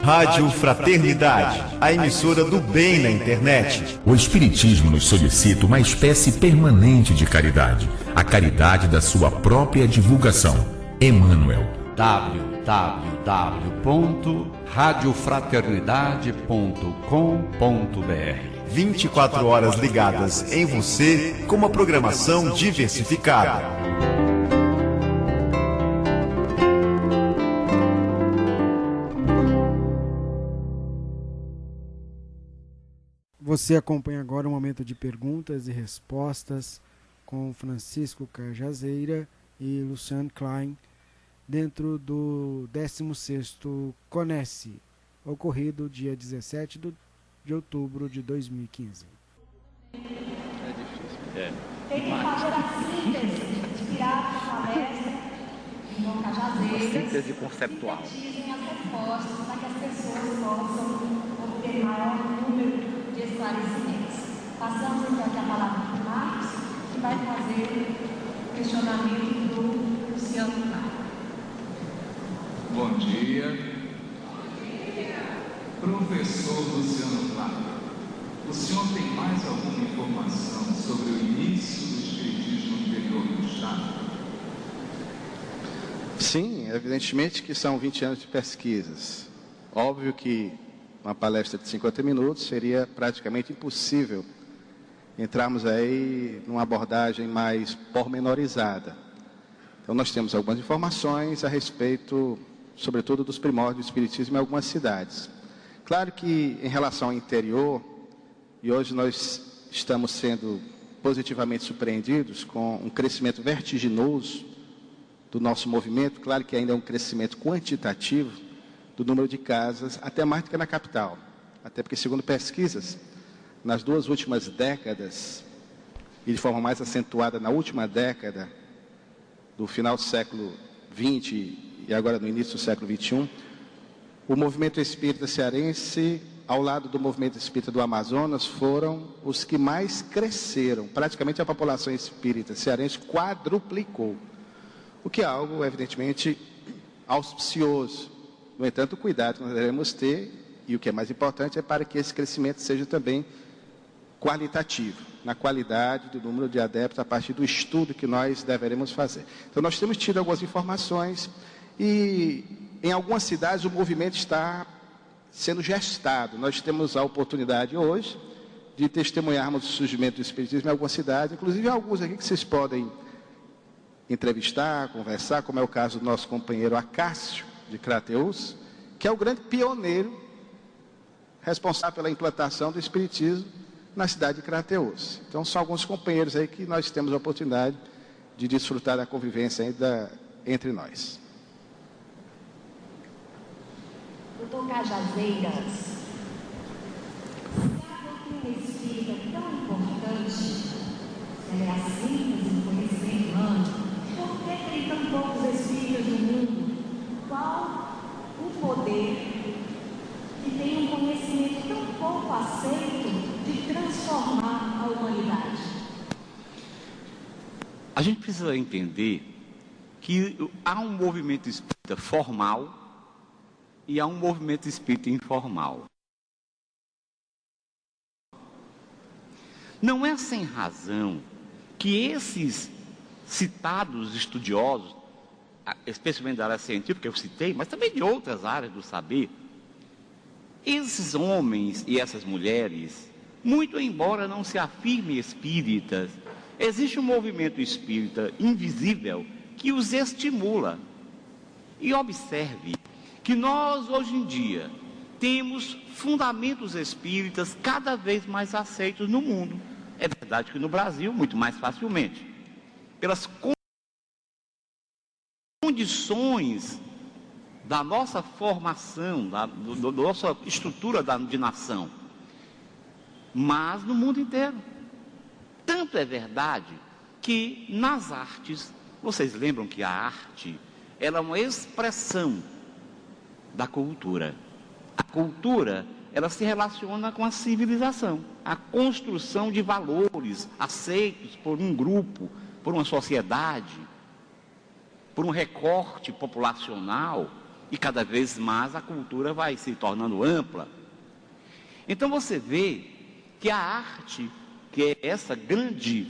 Rádio Fraternidade, a emissora do bem na internet. O Espiritismo nos solicita uma espécie permanente de caridade, a caridade da sua própria divulgação. Emmanuel. www.radiofraternidade.com.br 24 horas ligadas em você com uma programação diversificada. Você acompanha agora um momento de perguntas e respostas com Francisco Cajazeira e Luciano Klein, dentro do 16º Conhece, ocorrido dia 17 de outubro de 2015. Tem que fazer a síntese, tirar a palestra com Cajazeira. Síntese conceptual. Sintetizem as respostas para que as pessoas possam obter maior número de esclarecimentos. Passamos então aqui a palavra para o Marcos, que vai fazer o questionamento do Luciano Klein. Bom dia. Professor Luciano Klein, o senhor tem mais alguma informação sobre o início do espiritismo no interior do Estado? Sim, evidentemente que são 20 anos de pesquisas. Óbvio que uma palestra de 50 minutos seria praticamente impossível entrarmos aí numa abordagem mais pormenorizada. Então nós temos algumas informações a respeito, sobretudo, dos primórdios do espiritismo em algumas cidades. Claro que em relação ao interior, e hoje nós estamos sendo positivamente surpreendidos com um crescimento vertiginoso do nosso movimento. Claro que ainda é um crescimento quantitativo do número de casas, até mais do que na capital. Até porque, segundo pesquisas, nas 2 últimas décadas, e de forma mais acentuada na última década, do final do século XX e agora no início do século XXI, o movimento espírita cearense, ao lado do movimento espírita do Amazonas, foram os que mais cresceram. Praticamente a população espírita cearense quadruplicou, o que é algo, evidentemente, auspicioso. No entanto, o cuidado que nós devemos ter, e o que é mais importante, é para que esse crescimento seja também qualitativo, na qualidade do número de adeptos, a partir do estudo que nós deveremos fazer. Então, nós temos tido algumas informações, e em algumas cidades o movimento está sendo gestado. Nós temos a oportunidade hoje de testemunharmos o surgimento do espiritismo em algumas cidades, inclusive alguns aqui que vocês podem entrevistar, conversar, como é o caso do nosso companheiro Acácio, de Crateús, que é o grande pioneiro responsável pela implantação do espiritismo na cidade de Crateús. Então são alguns companheiros aí que nós temos a oportunidade de desfrutar da convivência ainda entre nós. Doutor Cajazeiras, a doutrina espírita é tão importante, ela é a síntese do conhecimento humano, por que tem tão poucos espíritas no mundo? Qual o poder que tem um conhecimento tão pouco aceito de transformar a humanidade? A gente precisa entender que há um movimento espírita formal e há um movimento espírita informal. Não é sem razão que esses citados estudiosos, especialmente da área científica que eu citei, mas também de outras áreas do saber, esses homens e essas mulheres, muito embora não se afirmem espíritas, existe um movimento espírita invisível que os estimula. E observe que nós hoje em dia temos fundamentos espíritas cada vez mais aceitos no mundo. É verdade que no Brasil, muito mais facilmente, pelas condições da nossa formação, da nossa estrutura de nação, mas no mundo inteiro. Tanto é verdade que nas artes, vocês lembram que a arte ela é uma expressão da cultura. A cultura, ela se relaciona com a civilização, a construção de valores aceitos por um grupo, por uma sociedade, por um recorte populacional. e cada vez mais a cultura vai se tornando ampla. Então você vê que a arte, que é essa grande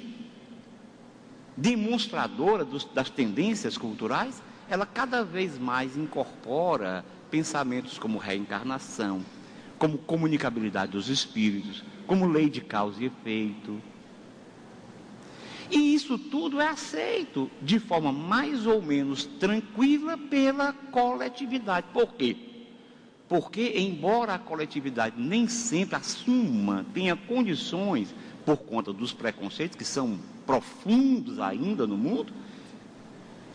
demonstradora das tendências culturais, ela cada vez mais incorpora pensamentos como reencarnação, como comunicabilidade dos espíritos, como lei de causa e efeito. E isso tudo é aceito de forma mais ou menos tranquila pela coletividade. Por quê? Porque, embora a coletividade nem sempre assuma, tenha condições, por conta dos preconceitos que são profundos ainda no mundo,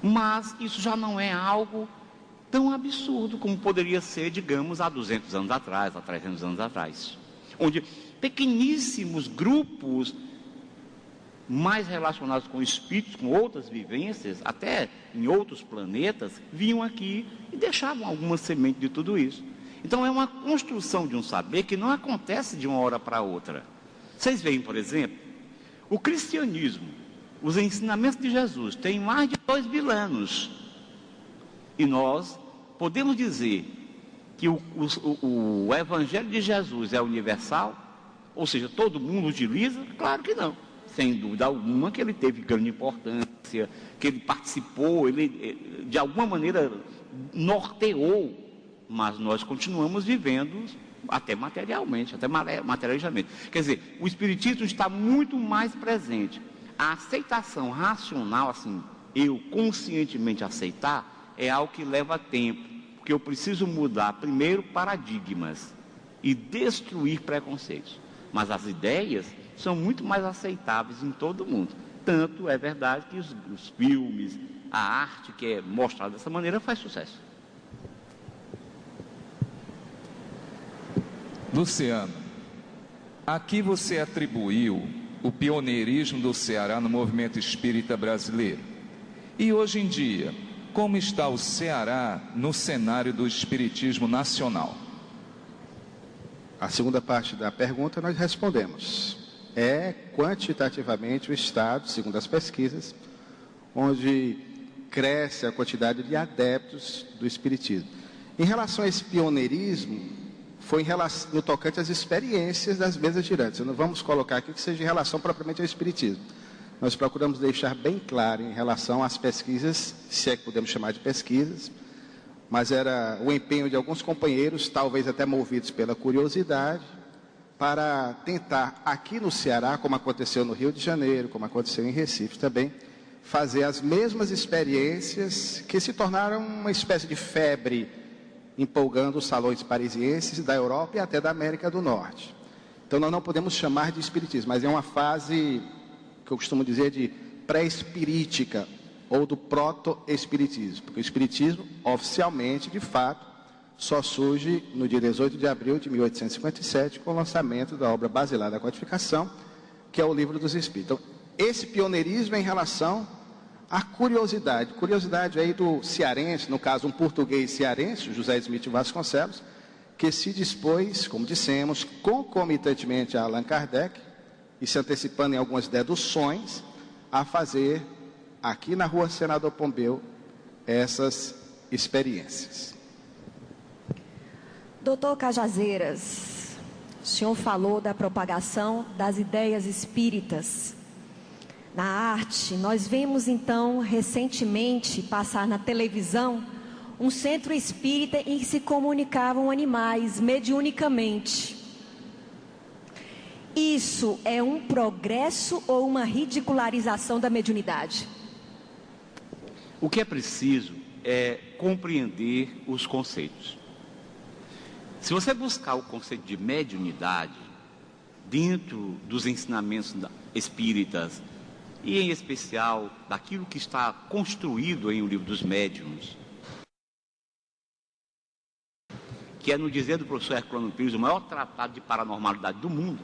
mas isso já não é algo tão absurdo como poderia ser, digamos, há 200 anos atrás, há 300 anos atrás, onde pequeníssimos grupos mais relacionados com espíritos, com outras vivências, até em outros planetas, vinham aqui e deixavam alguma semente de tudo isso. Então é uma construção de um saber que não acontece de uma hora para outra. Vocês veem, por exemplo, o cristianismo, os ensinamentos de Jesus têm mais de 2000 anos. E nós podemos dizer que o Evangelho de Jesus é universal? Ou seja, todo mundo utiliza? Claro que não. Sem dúvida alguma que ele teve grande importância, que ele participou, ele de alguma maneira norteou, mas nós continuamos vivendo até materialmente, até materialmente. Quer dizer, o espiritismo está muito mais presente. A aceitação racional, assim, eu conscientemente aceitar, é algo que leva tempo, porque eu preciso mudar primeiro paradigmas e destruir preconceitos. Mas as ideias são muito mais aceitáveis em todo o mundo. Tanto é verdade que os filmes, a arte que é mostrada dessa maneira faz sucesso. Luciano, aqui você atribuiu o pioneirismo do Ceará no movimento espírita brasileiro. E hoje em dia, como está o Ceará no cenário do espiritismo nacional? A segunda parte da pergunta nós respondemos. É quantitativamente o estado, segundo as pesquisas, onde cresce a quantidade de adeptos do espiritismo. Em relação a esse pioneirismo, foi no tocante às experiências das mesas girantes. Não vamos colocar aqui que seja em relação propriamente ao espiritismo. Nós procuramos deixar bem claro em relação às pesquisas, se é que podemos chamar de pesquisas, mas era o empenho de alguns companheiros, talvez até movidos pela curiosidade, para tentar aqui no Ceará, como aconteceu no Rio de Janeiro, como aconteceu em Recife também, fazer as mesmas experiências que se tornaram uma espécie de febre, empolgando os salões parisienses da Europa e até da América do Norte. Então nós não podemos chamar de espiritismo, mas é uma fase que eu costumo dizer de pré-espirítica ou do proto-espiritismo, porque o espiritismo oficialmente, de fato, só surge no dia 18 de abril de 1857 com o lançamento da obra basilar da codificação, que é o Livro dos Espíritos. Então, esse pioneirismo é em relação à curiosidade aí do cearense, no caso um português cearense, José Smith Vasconcelos, que se dispôs, como dissemos, concomitantemente a Allan Kardec, e se antecipando em algumas deduções, a fazer aqui na Rua Senador Pombeu essas experiências. Doutor Cajazeiras, o senhor falou da propagação das ideias espíritas na arte. Nós vimos então recentemente passar na televisão um centro espírita em que se comunicavam animais mediunicamente. Isso é um progresso ou uma ridicularização da mediunidade? O que é preciso é compreender os conceitos. Se você buscar o conceito de mediunidade dentro dos ensinamentos espíritas, e em especial daquilo que está construído em O Livro dos Médiuns, que é, no dizer do professor Herculano Pires, o maior tratado de paranormalidade do mundo,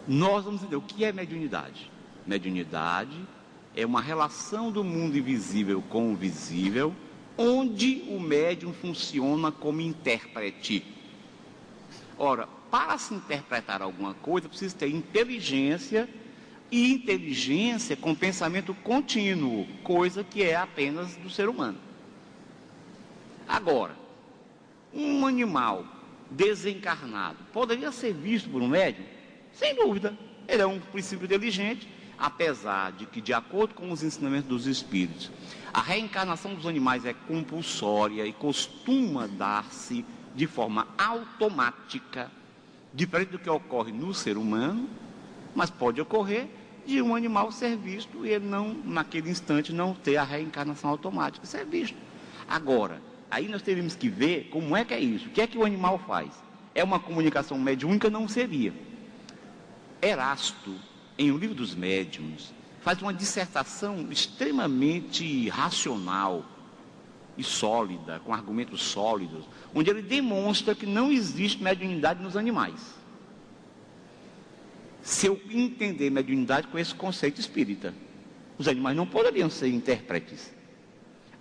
nós vamos entender o que é mediunidade. Mediunidade é uma relação do mundo invisível com o visível, onde o médium funciona como intérprete. Ora, para se interpretar alguma coisa, precisa ter inteligência, e inteligência com pensamento contínuo, coisa que é apenas do ser humano. Agora, um animal desencarnado poderia ser visto por um médium? Sem dúvida, ele é um princípio inteligente, apesar de que, de acordo com os ensinamentos dos espíritos, a reencarnação dos animais é compulsória e costuma dar-se de forma automática, diferente do que ocorre no ser humano, mas pode ocorrer de um animal ser visto e ele não, naquele instante, não ter a reencarnação automática, ser visto. Agora, aí nós teríamos que ver como é que é isso, o que é que o animal faz? É uma comunicação mediúnica? Não seria. Erasto, em O Livro dos Médiuns, faz uma dissertação extremamente racional e sólida, com argumentos sólidos, onde ele demonstra que não existe mediunidade nos animais. Se eu entender mediunidade com esse conceito espírita, os animais não poderiam ser intérpretes.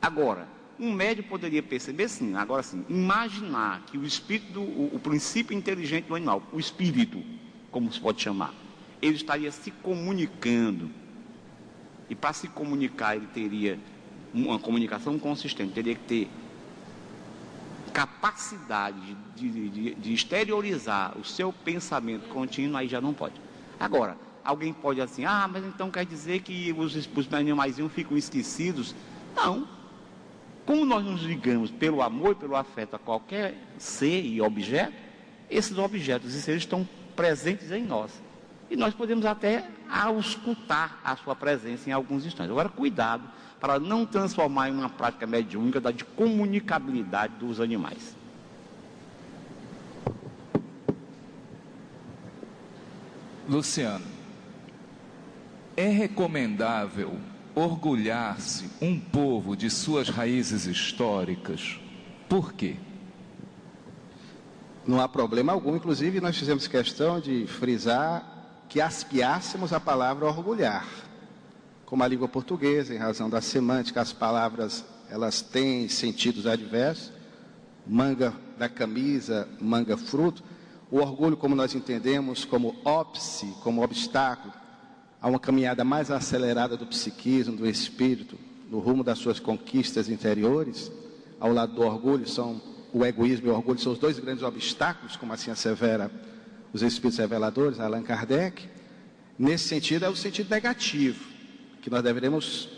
Agora, um médium poderia perceber sim, agora sim, imaginar que o espírito, o princípio inteligente do animal, o espírito, como se pode chamar, ele estaria se comunicando, e para se comunicar ele teria uma comunicação consistente, teria que ter capacidade de exteriorizar o seu pensamento contínuo, aí já não pode. Agora, alguém pode assim, mas então quer dizer que os animaizinhos ficam esquecidos? Não. Como nós nos ligamos pelo amor e pelo afeto a qualquer ser e objeto, esses objetos e seres estão presentes em nós. E nós podemos até auscultar a sua presença em alguns instantes. Agora, cuidado para não transformar em uma prática mediúnica de comunicabilidade dos animais. Luciano, é recomendável orgulhar-se um povo de suas raízes históricas? Por quê? Não há problema algum, inclusive nós fizemos questão de frisar que aspiássemos a palavra orgulhar. Como a língua portuguesa, em razão da semântica, as palavras elas têm sentidos adversos, manga da camisa, manga fruto. O orgulho, como nós entendemos, como ópice, como obstáculo a uma caminhada mais acelerada do psiquismo, do espírito, no rumo das suas conquistas interiores. Ao lado do orgulho, o egoísmo e o orgulho são os dois grandes obstáculos, como assim assevera os espíritos reveladores, Allan Kardec. Nesse sentido, é o sentido negativo, que nós deveremos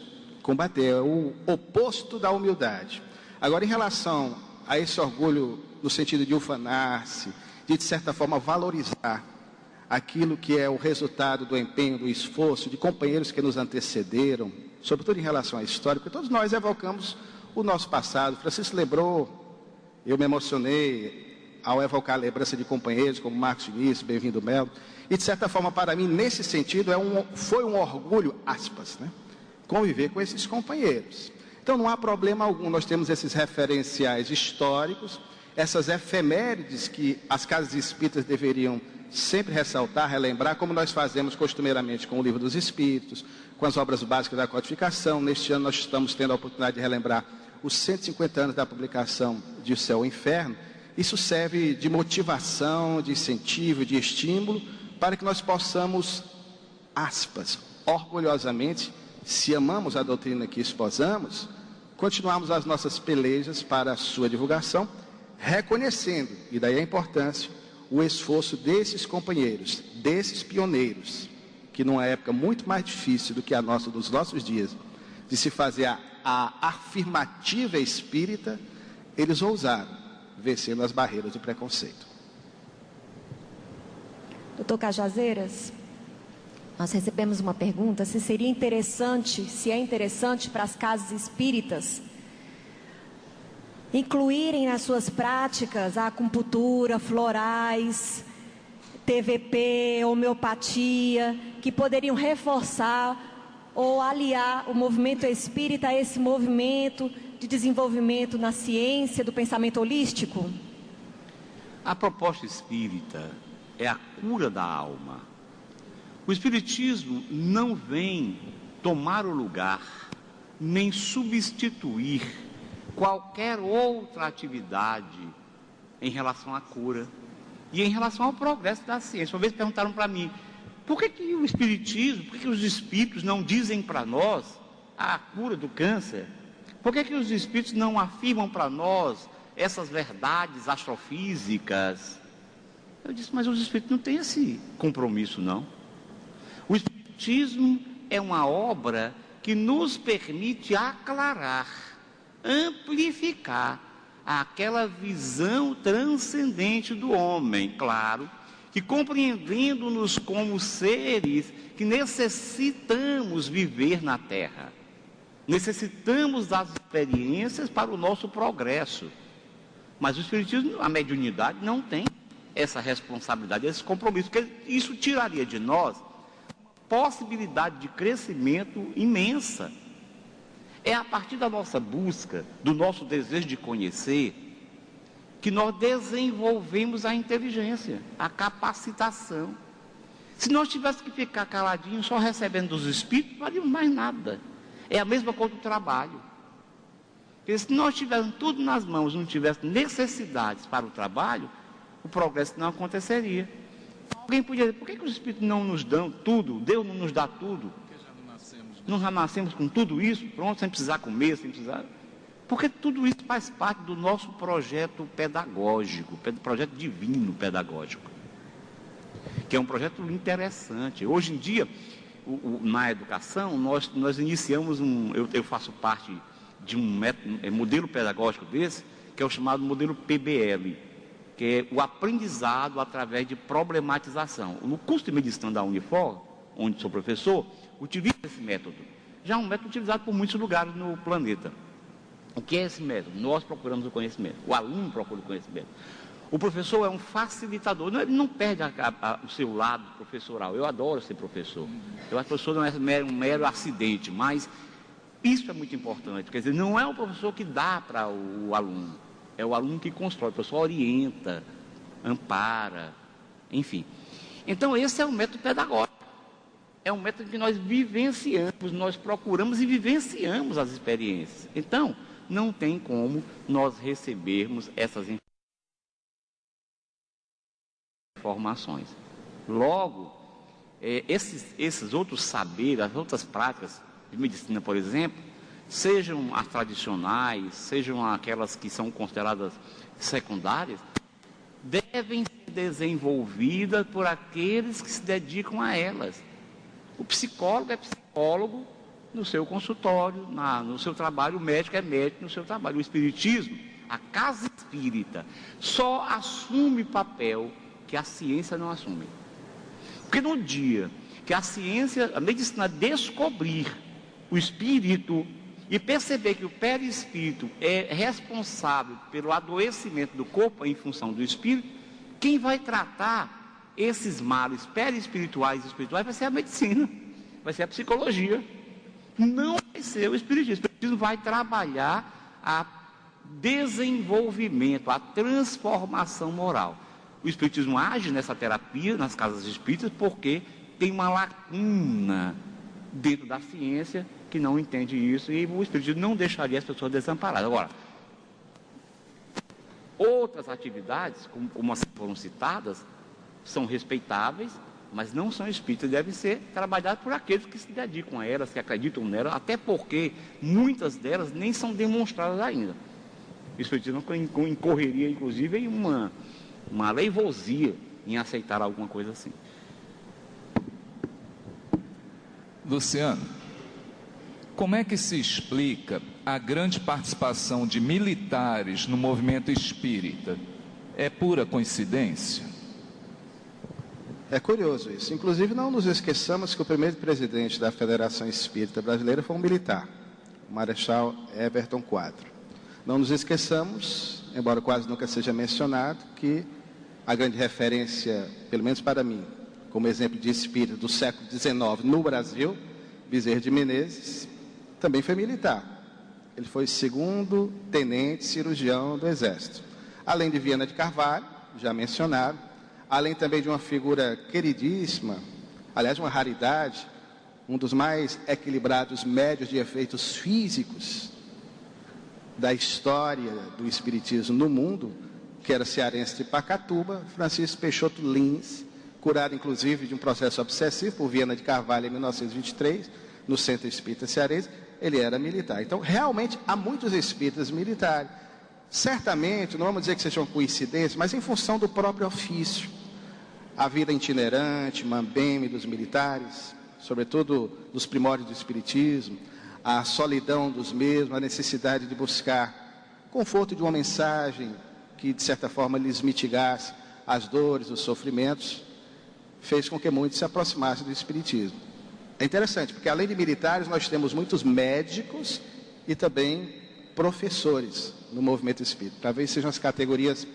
combater, é o oposto da humildade. Agora, em relação a esse orgulho, no sentido de ufanar-se, de certa forma valorizar aquilo que é o resultado do empenho, do esforço de companheiros que nos antecederam, sobretudo em relação à história, porque todos nós evocamos o nosso passado. Francisco lembrou, eu me emocionei ao evocar a lembrança de companheiros como Marcos Vinícius, Bem-vindo Melo, e de certa forma para mim, nesse sentido, foi um orgulho, aspas, né? Conviver com esses companheiros. Então não há problema algum, nós temos esses referenciais históricos, essas efemérides que as casas espíritas deveriam sempre ressaltar, relembrar, como nós fazemos costumeiramente com o Livro dos Espíritos, com as obras básicas da codificação. Neste ano nós estamos tendo a oportunidade de relembrar os 150 anos da publicação de O Céu e o Inferno. Isso serve de motivação, de incentivo, de estímulo, para que nós possamos, aspas, orgulhosamente, se amamos a doutrina que esposamos, continuarmos as nossas pelejas para a sua divulgação, reconhecendo, e daí a importância, o esforço desses companheiros, desses pioneiros, que numa época muito mais difícil do que a nossa, dos nossos dias, de se fazer a afirmativa espírita, eles ousaram, vencendo as barreiras do preconceito. Doutor Cajazeiras, nós recebemos uma pergunta se é interessante para as casas espíritas incluírem nas suas práticas a acupuntura, florais, TVP, homeopatia, que poderiam reforçar ou aliar o movimento espírita a esse movimento de desenvolvimento na ciência do pensamento holístico? A proposta espírita é a cura da alma. O espiritismo não vem tomar o lugar, nem substituir qualquer outra atividade em relação à cura e em relação ao progresso da ciência. Uma vez perguntaram para mim, por que o espiritismo, por que os espíritos não dizem para nós a cura do câncer? Por que os espíritos não afirmam para nós essas verdades astrofísicas? Eu disse, mas os espíritos não têm esse compromisso, não. O espiritismo é uma obra que nos permite aclarar, amplificar aquela visão transcendente do homem, claro, que compreendendo-nos como seres que necessitamos viver na Terra, necessitamos das experiências para o nosso progresso. Mas o espiritismo, a mediunidade, não tem essa responsabilidade, esse compromisso, porque isso tiraria de nós possibilidade de crescimento imensa. É a partir da nossa busca, do nosso desejo de conhecer, que nós desenvolvemos a inteligência, a capacitação. Se nós tivéssemos que ficar caladinhos, só recebendo dos espíritos, não faríamos mais nada. É a mesma coisa do trabalho. Porque se nós tivéssemos tudo nas mãos, não tivéssemos necessidades para o trabalho, o progresso não aconteceria. Alguém podia dizer, por que os espíritos não nos dão tudo? Deus não nos dá tudo? Nós já nascemos com tudo isso, pronto, sem precisar comer, sem precisar... Porque tudo isso faz parte do nosso projeto pedagógico, projeto divino pedagógico, que é um projeto interessante. Hoje em dia, na educação, nós iniciamos eu faço parte de um modelo pedagógico desse, que é o chamado modelo PBL, que é o aprendizado através de problematização. No curso de medicina da Unifor, onde sou professor, utiliza esse método. Já é um método utilizado por muitos lugares no planeta. O que é esse método? Nós procuramos o conhecimento, o aluno procura o conhecimento. O professor é um facilitador, ele não perde o seu lado professoral. Eu adoro ser professor. Eu acho que o professor não é um mero acidente, mas isso é muito importante. Quer dizer, não é o professor que dá para o aluno, é o aluno que constrói, o professor orienta, ampara, enfim. Então esse é o método pedagógico. É um método que nós vivenciamos, nós procuramos e vivenciamos as experiências. Então, não tem como nós recebermos essas informações. Logo, esses outros saberes, as outras práticas de medicina, por exemplo, sejam as tradicionais, sejam aquelas que são consideradas secundárias, devem ser desenvolvidas por aqueles que se dedicam a elas. O psicólogo é psicólogo no seu consultório, no seu trabalho, o médico é médico no seu trabalho. O espiritismo, a casa espírita, só assume papel que a ciência não assume. Porque no dia que a medicina descobrir o espírito e perceber que o perispírito é responsável pelo adoecimento do corpo em função do espírito, quem vai tratar esses males perispirituais e espirituais vai ser a medicina, vai ser a psicologia. Não vai ser o espiritismo. O espiritismo vai trabalhar a desenvolvimento, a transformação moral. O espiritismo age nessa terapia, nas casas espíritas, porque tem uma lacuna dentro da ciência que não entende isso, e o espiritismo não deixaria as pessoas desamparadas. Agora, outras atividades, como as que foram citadas, são respeitáveis, mas não são espíritas, devem ser trabalhadas por aqueles que se dedicam a elas, que acreditam nelas, até porque muitas delas nem são demonstradas ainda. O espiritismo incorreria, inclusive, em uma leivosia em aceitar alguma coisa assim. Luciano, como é que se explica a grande participação de militares no movimento espírita? É pura coincidência? É curioso isso. Inclusive, não nos esqueçamos que o primeiro presidente da Federação Espírita Brasileira foi um militar, o Marechal Everton Quadro. Não nos esqueçamos, embora quase nunca seja mencionado, que a grande referência, pelo menos para mim, como exemplo de espírito do século XIX no Brasil, Bezerra de Menezes, também foi militar. Ele foi segundo tenente cirurgião do Exército. Além de Viana de Carvalho, já mencionado, além também de uma figura queridíssima, aliás, uma raridade, um dos mais equilibrados médios de efeitos físicos da história do espiritismo no mundo, que era cearense de Pacatuba, Francisco Peixoto Lins, curado inclusive de um processo obsessivo por Viana de Carvalho em 1923, no Centro Espírita Cearense. ele era militar. Então, realmente, há muitos espíritas militares. Certamente, não vamos dizer que seja uma coincidência, mas em função do próprio ofício. A vida itinerante, mambeme dos militares, sobretudo dos primórdios do espiritismo, a solidão dos mesmos, a necessidade de buscar conforto de uma mensagem que, de certa forma, lhes mitigasse as dores, os sofrimentos, fez com que muitos se aproximassem do espiritismo. É interessante, porque além de militares, nós temos muitos médicos e também professores no movimento espírita. Talvez sejam as categorias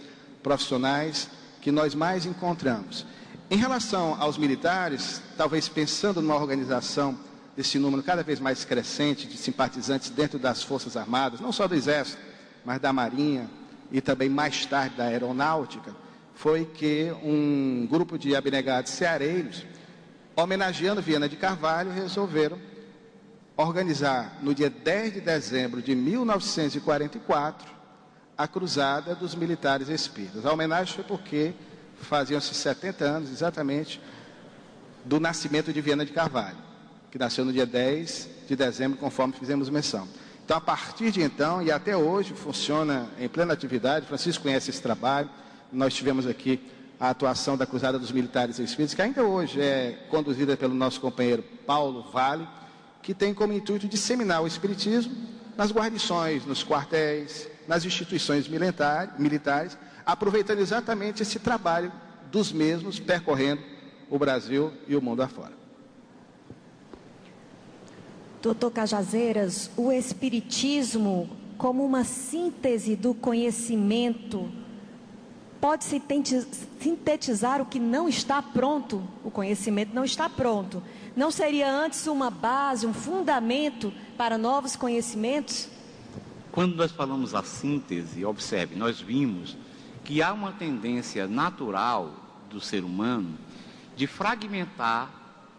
profissionais que nós mais encontramos. Em relação aos militares, talvez pensando numa organização desse número cada vez mais crescente de simpatizantes dentro das Forças Armadas, não só do Exército, mas da Marinha e também mais tarde da Aeronáutica, foi que um grupo de abnegados ceareiros, homenageando Viana de Carvalho, resolveram organizar no dia 10 de dezembro de 1944 a Cruzada dos Militares Espíritas. A homenagem foi porque faziam-se 70 anos exatamente do nascimento de Viana de Carvalho, que nasceu no dia 10 de dezembro, conforme fizemos menção. Então, a partir de então e até hoje, funciona em plena atividade. Francisco conhece esse trabalho. Nós tivemos aqui a atuação da Cruzada dos Militares Espíritas, que ainda hoje é conduzida pelo nosso companheiro Paulo Vale, que tem como intuito disseminar o espiritismo nas guarnições, nos quartéis, nas instituições militares, aproveitando exatamente esse trabalho dos mesmos, percorrendo o Brasil e o mundo afora. Doutor Cajazeiras, o espiritismo, como uma síntese do conhecimento, pode sintetizar o que não está pronto? O conhecimento não está pronto. Não seria antes uma base, um fundamento para novos conhecimentos? Quando nós falamos a síntese, observe, nós vimos que há uma tendência natural do ser humano de fragmentar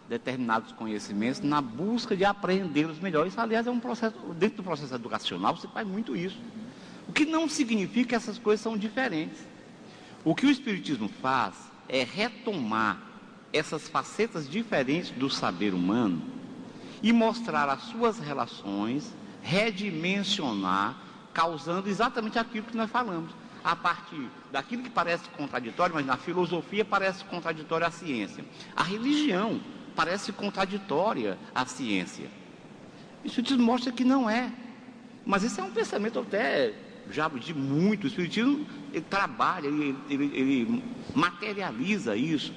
determinados conhecimentos na busca de aprendê-los melhor. Isso, aliás, é um processo, dentro do processo educacional, você faz muito isso. O que não significa que essas coisas são diferentes. O que o Espiritismo faz é retomar essas facetas diferentes do saber humano e mostrar as suas relações, redimensionar, causando exatamente aquilo que nós falamos. A partir daquilo que parece contraditório, mas na filosofia parece contraditório à ciência. A religião parece contraditória à ciência. O Espiritismo mostra que não é. Mas esse é um pensamento até já de muito. O Espiritismo ele trabalha, ele materializa isso,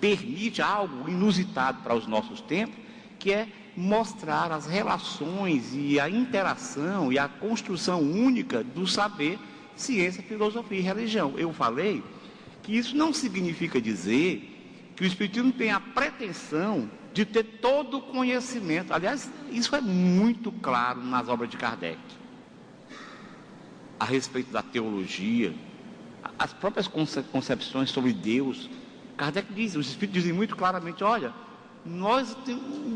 permite algo inusitado para os nossos tempos, que é mostrar as relações e a interação e a construção única do saber, ciência, filosofia e religião. Eu falei que isso não significa dizer que o Espiritismo tem a pretensão de ter todo o conhecimento. Aliás, isso é muito claro nas obras de Kardec. A respeito da teologia, as próprias concepções sobre Deus. Kardec diz, os Espíritos dizem muito claramente, olha,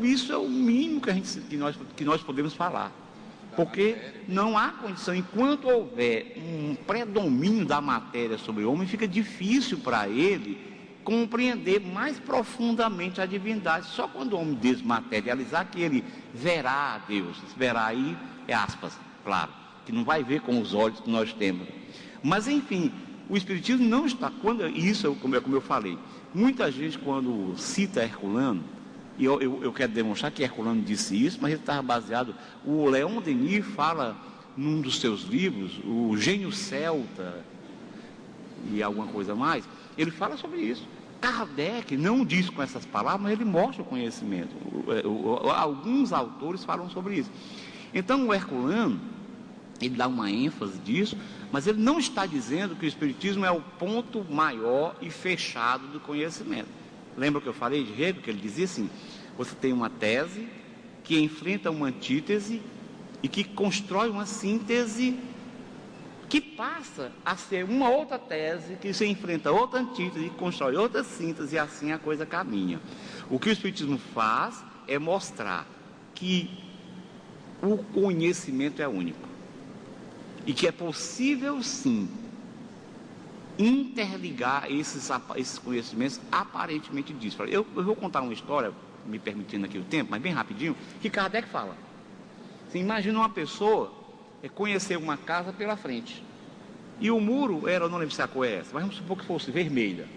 isso é o mínimo que nós podemos falar. Porque não há condição, enquanto houver um predomínio da matéria sobre o homem, fica difícil para ele compreender mais profundamente a divindade. Só quando o homem desmaterializar que ele verá a Deus. Verá aí, é aspas, claro, que não vai ver com os olhos que nós temos. Mas enfim, o Espiritismo não está, como eu falei, muita gente quando cita Herculano, e eu quero demonstrar que Herculano disse isso, mas ele estava baseado, o Leon Denis fala num dos seus livros, o Gênio Celta e alguma coisa mais, ele fala sobre isso. Kardec não diz com essas palavras, mas ele mostra o conhecimento. Alguns autores falam sobre isso. Então o Herculano, ele dá uma ênfase disso, mas ele não está dizendo que o Espiritismo é o ponto maior e fechado do conhecimento. Lembra que eu falei de Hegel, que ele dizia assim, você tem uma tese que enfrenta uma antítese e que constrói uma síntese que passa a ser uma outra tese, que se enfrenta outra antítese, que constrói outra síntese, e assim a coisa caminha. O que o Espiritismo faz é mostrar que o conhecimento é único. E que é possível, sim, interligar esses conhecimentos aparentemente dispares. Eu vou contar uma história, me permitindo aqui o tempo, mas bem rapidinho, que Kardec fala. assim, imagina uma pessoa conhecer uma casa pela frente. E o muro era, não lembro se a cor é essa, mas vamos supor que fosse vermelha.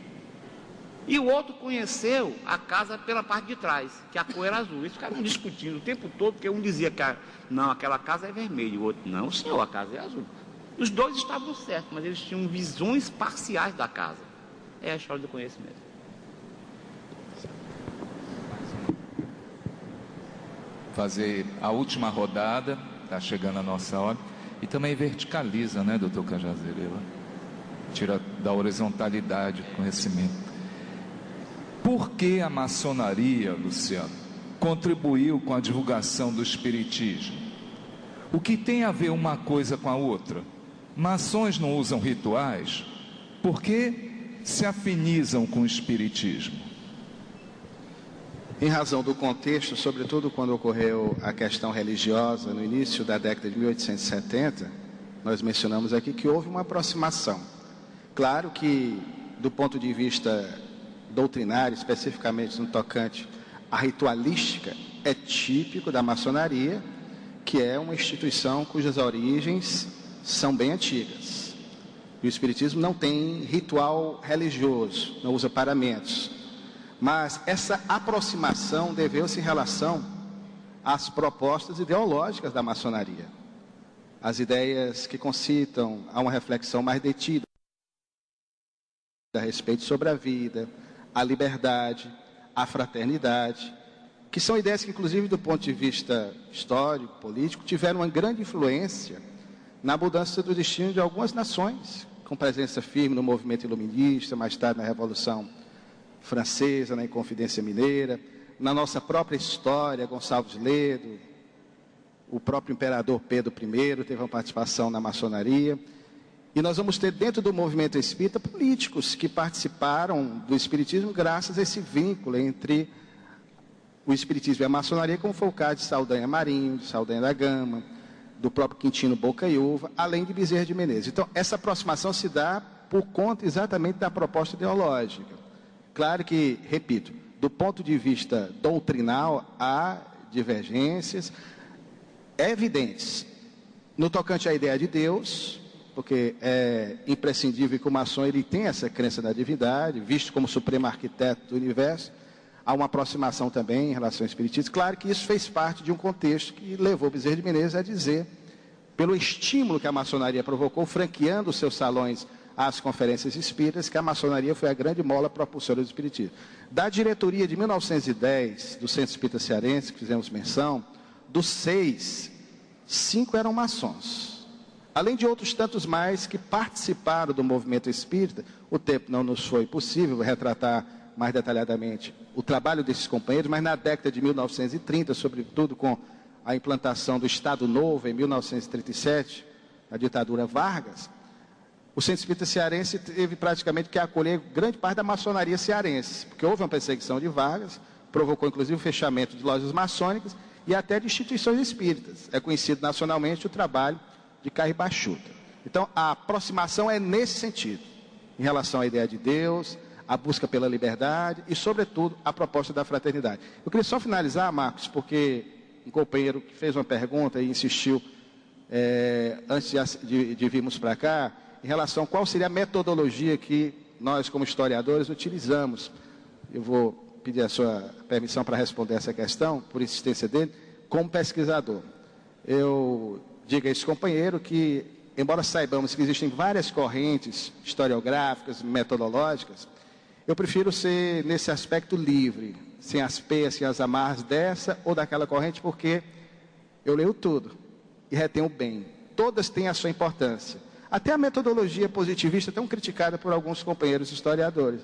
E o outro conheceu a casa pela parte de trás, que a cor era azul. Eles ficaram discutindo o tempo todo, porque um dizia que não, aquela casa é vermelha, o outro, não, senhor, a casa é azul. Os dois estavam certos, mas eles tinham visões parciais da casa. É a história do conhecimento. Fazer a última rodada, está chegando a nossa hora, e também verticaliza, né, doutor Cajazeira? Tira da horizontalidade do conhecimento. Por que a maçonaria, Luciano, contribuiu com a divulgação do espiritismo? O que tem a ver uma coisa com a outra? Maçons não usam rituais? Por que se afinizam com o espiritismo? Em razão do contexto, sobretudo quando ocorreu a questão religiosa no início da década de 1870, nós mencionamos aqui que houve uma aproximação. Claro que, do ponto de vista doutrinário, especificamente no tocante à ritualística, é típico da maçonaria, que é uma instituição cujas origens são bem antigas. E o espiritismo não tem ritual religioso, não usa paramentos. Mas essa aproximação deveu-se em relação às propostas ideológicas da maçonaria. As ideias que concitam a uma reflexão mais detida a respeito sobre a vida, a liberdade, a fraternidade, que são ideias que, inclusive, do ponto de vista histórico, político, tiveram uma grande influência na mudança do destino de algumas nações, com presença firme no movimento iluminista, mais tarde na Revolução Francesa, na Inconfidência Mineira, na nossa própria história, Gonçalves Ledo, o próprio imperador Pedro I teve uma participação na maçonaria. E nós vamos ter dentro do movimento espírita políticos que participaram do espiritismo graças a esse vínculo entre o espiritismo e a maçonaria, como foi o caso de Saldanha Marinho, de Saldanha da Gama, do próprio Quintino Bocaiúva, além de Bezerra de Menezes. Então, essa aproximação se dá por conta exatamente da proposta ideológica. Claro que, repito, do ponto de vista doutrinal, há divergências evidentes. No tocante à ideia de Deus, porque é imprescindível que o maçom ele tenha essa crença na divindade, visto como supremo arquiteto do universo, há uma aproximação também em relação ao espiritismo. Claro que isso fez parte de um contexto que levou Bezerra de Menezes a dizer, pelo estímulo que a maçonaria provocou, franqueando os seus salões às conferências espíritas, que a maçonaria foi a grande mola propulsora do espiritismo. Da diretoria de 1910 do Centro Espírita Cearense, que fizemos menção, dos 6, 5 eram maçons. Além de outros tantos mais que participaram do movimento espírita. O tempo não nos foi possível retratar mais detalhadamente o trabalho desses companheiros, mas na década de 1930, sobretudo com a implantação do Estado Novo em 1937, na ditadura Vargas, o Centro Espírita Cearense teve praticamente que acolher grande parte da maçonaria cearense, porque houve uma perseguição de Vargas, provocou inclusive o fechamento de lojas maçônicas e até de instituições espíritas. É conhecido nacionalmente o trabalho de Carribachuta. Então, a aproximação é nesse sentido, em relação à ideia de Deus, a busca pela liberdade e, sobretudo, a proposta da fraternidade. Eu queria só finalizar, Marcos, porque um companheiro que fez uma pergunta e insistiu antes de virmos para cá, em relação a qual seria a metodologia que nós, como historiadores, utilizamos. Eu vou pedir a sua permissão para responder essa questão, por insistência dele, como pesquisador. Eu digo a esse companheiro que, embora saibamos que existem várias correntes historiográficas, metodológicas, eu prefiro ser, nesse aspecto, livre, sem as peias, sem as amarras dessa ou daquela corrente, porque eu leio tudo e retenho bem. Todas têm a sua importância. Até a metodologia positivista é tão criticada por alguns companheiros historiadores.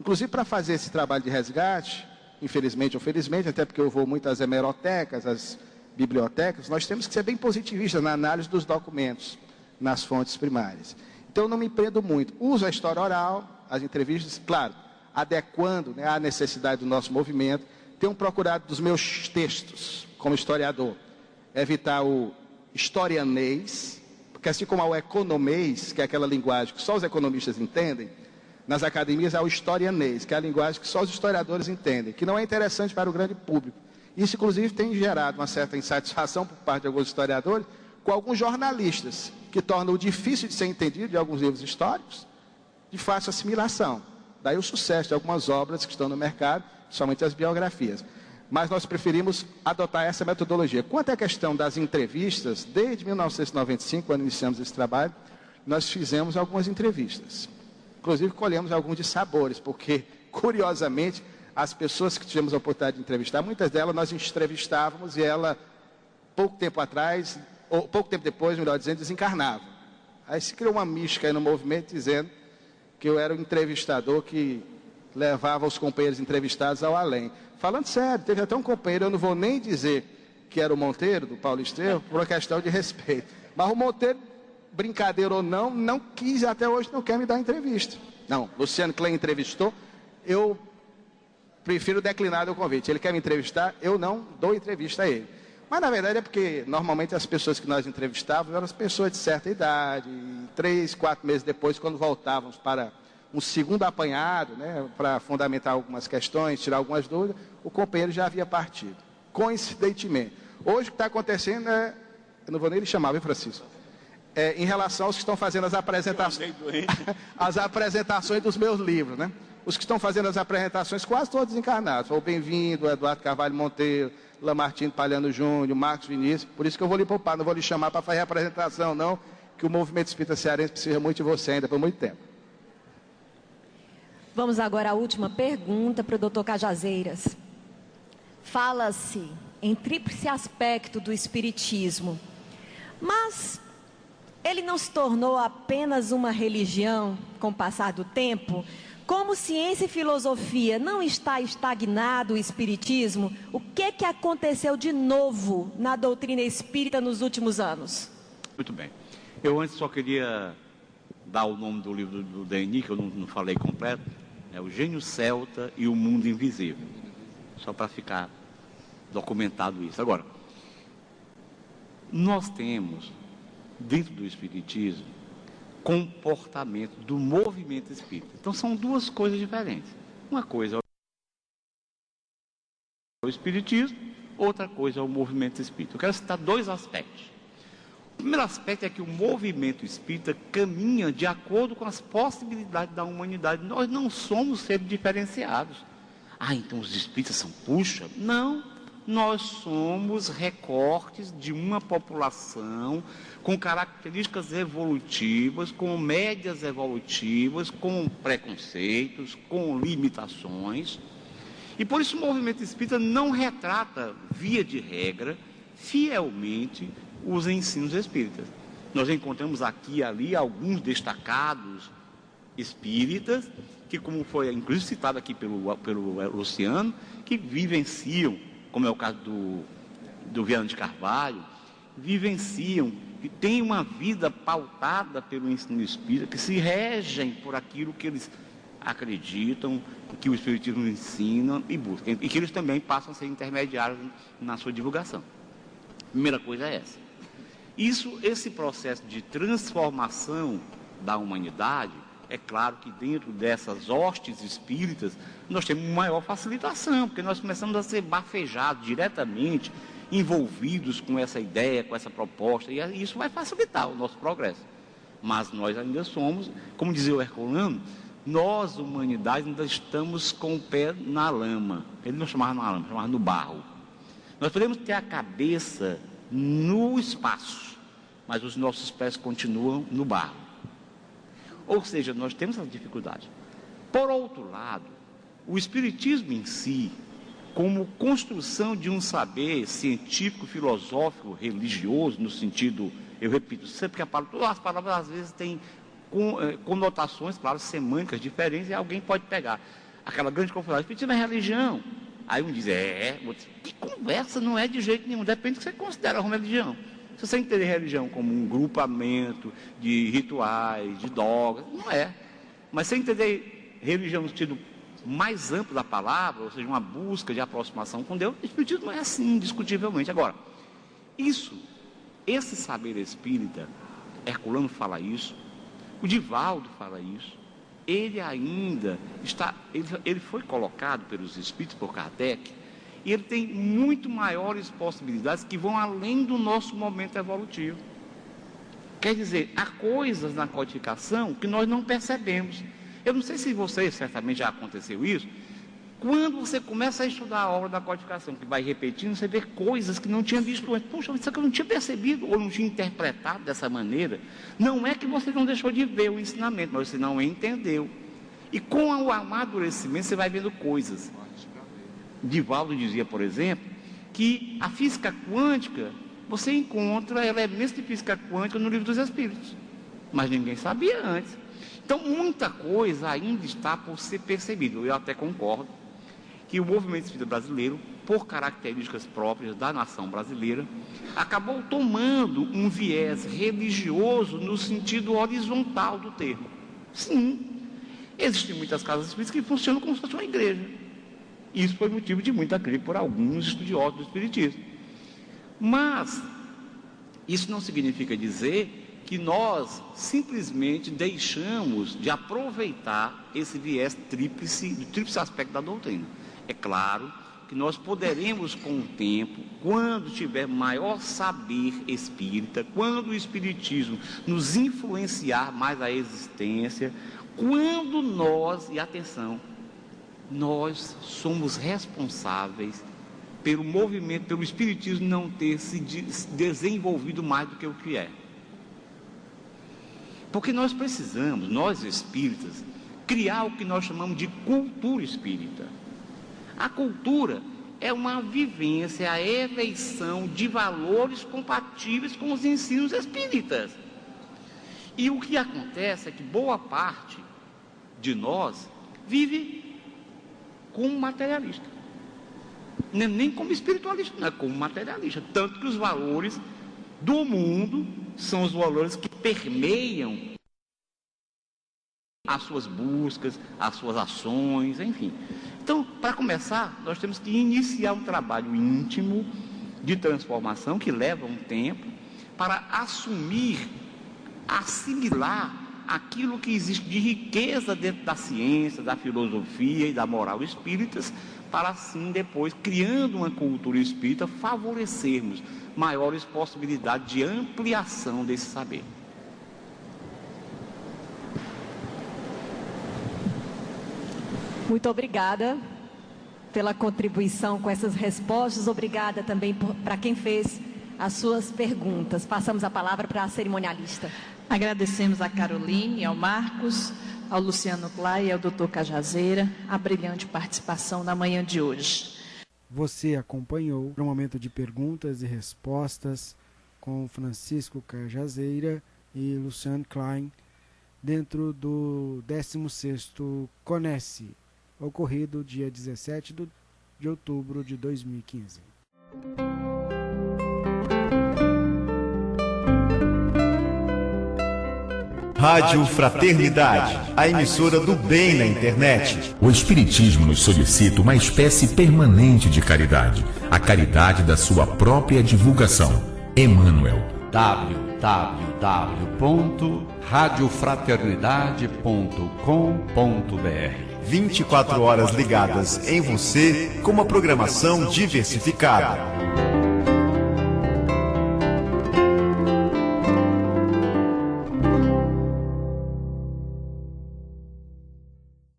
Inclusive, para fazer esse trabalho de resgate, infelizmente ou felizmente, até porque eu vou muito às hemerotecas, às bibliotecas, nós temos que ser bem positivistas na análise dos documentos, nas fontes primárias. Então, eu não me prendo muito. Uso a história oral, as entrevistas, claro, adequando, né, à necessidade do nosso movimento. Tenho procurado dos meus textos, como historiador, evitar o historianês, porque assim como há o economês, que é aquela linguagem que só os economistas entendem, nas academias há o historianês, que é a linguagem que só os historiadores entendem, que não é interessante para o grande público. Isso, inclusive, tem gerado uma certa insatisfação por parte de alguns historiadores com alguns jornalistas, que tornam o difícil de ser entendido de alguns livros históricos de fácil assimilação. Daí o sucesso de algumas obras que estão no mercado, somente as biografias. Mas nós preferimos adotar essa metodologia. Quanto à questão das entrevistas, desde 1995, quando iniciamos esse trabalho, nós fizemos algumas entrevistas. Inclusive, colhemos alguns dissabores, porque, curiosamente, as pessoas que tivemos a oportunidade de entrevistar, muitas delas nós entrevistávamos e ela, pouco tempo atrás, ou pouco tempo depois, melhor dizendo, desencarnava. Aí se criou uma mística aí no movimento dizendo que eu era o entrevistador que levava os companheiros entrevistados ao além. Falando sério, teve até um companheiro, eu não vou nem dizer que era o Monteiro, do Paulo Estevam, por uma questão de respeito. Mas o Monteiro, brincadeira ou não, não quis, até hoje não quer me dar entrevista. Não, Luciano Klein entrevistou, eu prefiro declinar o convite. Ele quer me entrevistar, eu não dou entrevista a ele. Mas na verdade é porque normalmente as pessoas que nós entrevistávamos eram as pessoas de certa idade, e 3, 4 meses depois, quando voltávamos para um segundo apanhado, né, para fundamentar algumas questões, tirar algumas dúvidas, o companheiro já havia partido. Coincidentemente. Hoje o que está acontecendo é, eu não vou nem lhe chamar, viu, Francisco? Em relação aos que estão fazendo as apresentações, as apresentações dos meus livros, né? Os que estão fazendo as apresentações, quase todos encarnados. Foi o Bem-vindo, Eduardo Carvalho Monteiro, Lamartine Palhano Júnior, Marcos Vinícius. Por isso que eu vou lhe poupar, não vou lhe chamar para fazer a apresentação, não, que o movimento espírita cearense precisa muito de você ainda por muito tempo. Vamos agora à última pergunta para o doutor Cajazeiras. Fala-se em tríplice aspecto do espiritismo, mas ele não se tornou apenas uma religião com o passar do tempo? Como ciência e filosofia não está estagnado o espiritismo, o que aconteceu de novo na doutrina espírita nos últimos anos? Muito bem. Eu antes só queria dar o nome do livro do Denis, que eu não falei completo, é O Gênio Celta e o Mundo Invisível. Só para ficar documentado isso. Agora, nós temos, dentro do espiritismo, comportamento do movimento espírita. Então são duas coisas diferentes. Uma coisa é o espiritismo, outra coisa é o movimento espírita. Eu quero citar dois aspectos. O primeiro aspecto é que o movimento espírita caminha de acordo com as possibilidades da humanidade. Nós não somos seres diferenciados. Ah, então os espíritas são puxa? Não. Nós somos recortes de uma população com características evolutivas, com médias evolutivas, com preconceitos, com limitações. E por isso o movimento espírita não retrata, via de regra, fielmente os ensinos espíritas. Nós encontramos aqui e ali alguns destacados espíritas, que como foi inclusive citado aqui pelo Luciano, que vivenciam, como é o caso do Viana de Carvalho, vivenciam, que têm uma vida pautada pelo ensino espírita, que se regem por aquilo que eles acreditam, que o espiritismo ensina e busca, e que eles também passam a ser intermediários na sua divulgação. A primeira coisa é essa. Esse processo de transformação da humanidade, é claro que dentro dessas hostes espíritas, nós temos maior facilitação, porque nós começamos a ser bafejados diretamente, envolvidos com essa ideia, com essa proposta, e isso vai facilitar o nosso progresso. Mas nós ainda somos, como dizia o Herculano, nós, humanidade, ainda estamos com o pé na lama. Ele não chamava na lama, chamava no barro. Nós podemos ter a cabeça no espaço, mas os nossos pés continuam no barro. Ou seja, nós temos essa dificuldade. Por outro lado, o espiritismo em si, como construção de um saber científico, filosófico, religioso, no sentido, eu repito, sempre que as palavras às vezes têm conotações, claro, semânticas diferentes, e alguém pode pegar aquela grande confusão, o espiritismo é religião. Aí um diz, que conversa, não é de jeito nenhum, depende do que você considera uma religião. Se você entender religião como um grupamento de rituais, de dogmas, não é. Mas se você entender religião no sentido mais amplo da palavra, ou seja, uma busca de aproximação com Deus, o espiritismo é assim, indiscutivelmente. Agora, esse saber espírita, Herculano fala isso, o Divaldo fala isso, ele ainda está, ele foi colocado pelos espíritos, por Kardec, e ele tem muito maiores possibilidades que vão além do nosso momento evolutivo. Quer dizer, há coisas na codificação que nós não percebemos. Eu não sei se vocês, certamente já aconteceu isso, quando você começa a estudar a obra da codificação, que vai repetindo, você vê coisas que não tinha visto antes. Poxa, isso aqui eu não tinha percebido, ou não tinha interpretado dessa maneira. Não é que você não deixou de ver o ensinamento, mas você não entendeu. E com o amadurecimento, você vai vendo coisas. Divaldo dizia, por exemplo, que a física quântica, você encontra elementos de física quântica no Livro dos Espíritos, mas ninguém sabia antes. Então, muita coisa ainda está por ser percebido. Eu até concordo que o movimento espírita brasileiro, por características próprias da nação brasileira, acabou tomando um viés religioso no sentido horizontal do termo. Sim, existem muitas casas espíritas que funcionam como se fosse uma igreja. Isso foi motivo de muita crítica por alguns estudiosos do espiritismo. Mas isso não significa dizer que nós simplesmente deixamos de aproveitar esse viés tríplice, do tríplice aspecto da doutrina. É claro que nós poderemos, com o tempo, quando tiver maior saber espírita, quando o espiritismo nos influenciar mais a existência, quando nós, e atenção, nós somos responsáveis pelo movimento, pelo espiritismo não ter se desenvolvido mais do que o que é. Porque nós precisamos, nós espíritas, criar o que nós chamamos de cultura espírita. A cultura é uma vivência, a eleição de valores compatíveis com os ensinos espíritas. E o que acontece é que boa parte de nós vive como materialista. Nem como espiritualista, não é como materialista. Tanto que os valores do mundo são os valores que permeiam as suas buscas, as suas ações, enfim. Então, para começar, nós temos que iniciar um trabalho íntimo de transformação que leva um tempo para assumir, assimilar aquilo que existe de riqueza dentro da ciência, da filosofia e da moral espíritas, para assim depois, criando uma cultura espírita, favorecermos maiores possibilidades de ampliação desse saber. Muito obrigada pela contribuição com essas respostas. Obrigada também para quem fez as suas perguntas. Passamos a palavra para a cerimonialista. Agradecemos a Caroline, ao Marcos, ao Luciano Klein e ao Dr. Cajazeira a brilhante participação na manhã de hoje. Você acompanhou o momento de perguntas e respostas com Francisco Cajazeira e Luciano Klein dentro do 16º Conhece, ocorrido dia 17 de outubro de 2015. Rádio Fraternidade, a emissora do bem na internet. O Espiritismo nos solicita uma espécie permanente de caridade, a caridade da sua própria divulgação. Emmanuel. www.radiofraternidade.com.br 24 horas ligadas em você com uma programação diversificada.